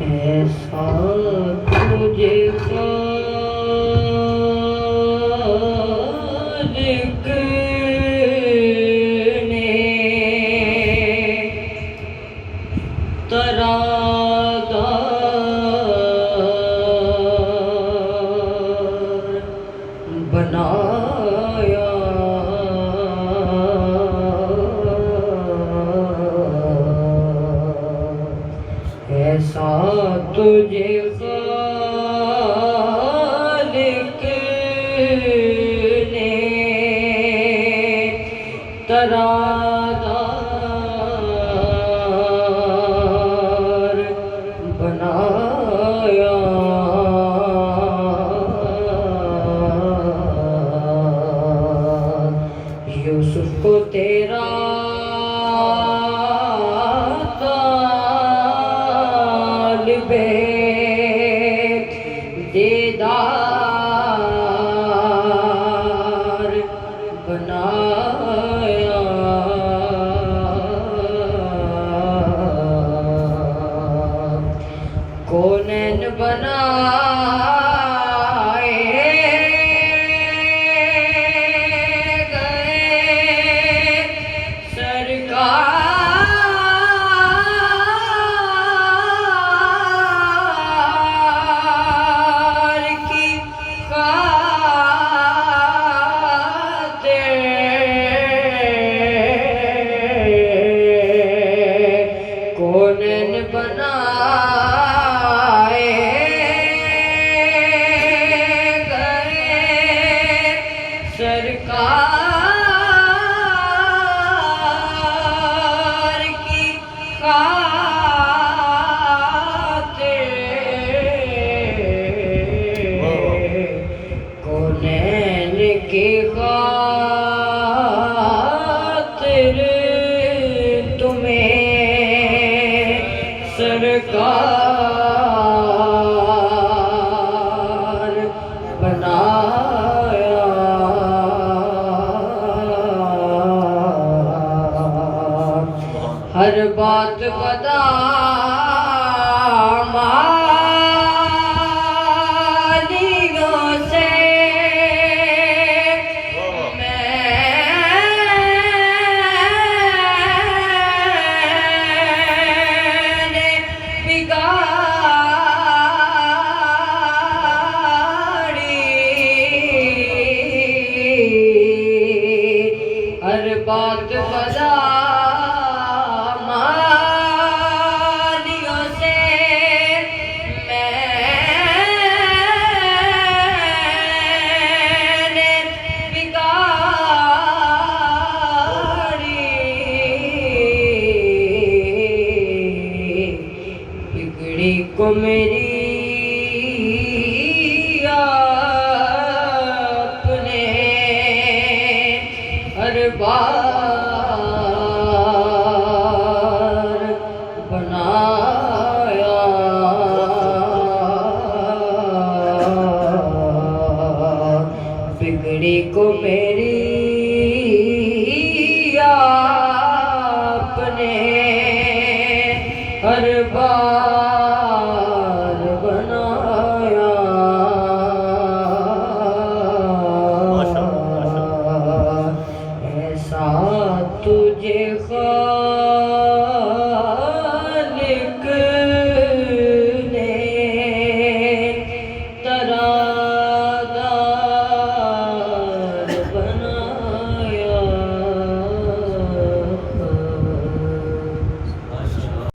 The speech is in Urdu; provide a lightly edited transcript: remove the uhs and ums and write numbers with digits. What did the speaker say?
ایسا تجھے خالق نے ترادار بنایا، ایسا تجھے خالق نے ترادار بنایا، یوسف کو تیرا دیدار بنایا، کونین بنائے گئے سرکار کی خاطر، کونین بنائے گئے سرکار کی خاطر، کونین کی خاطر تمہیں سرکار بنایا، ہر بات بتا مالیوں سے میں نے بگاڑی، ہر بات بتا مالیوں سے میں نے بگاڑی، بگڑی کو میری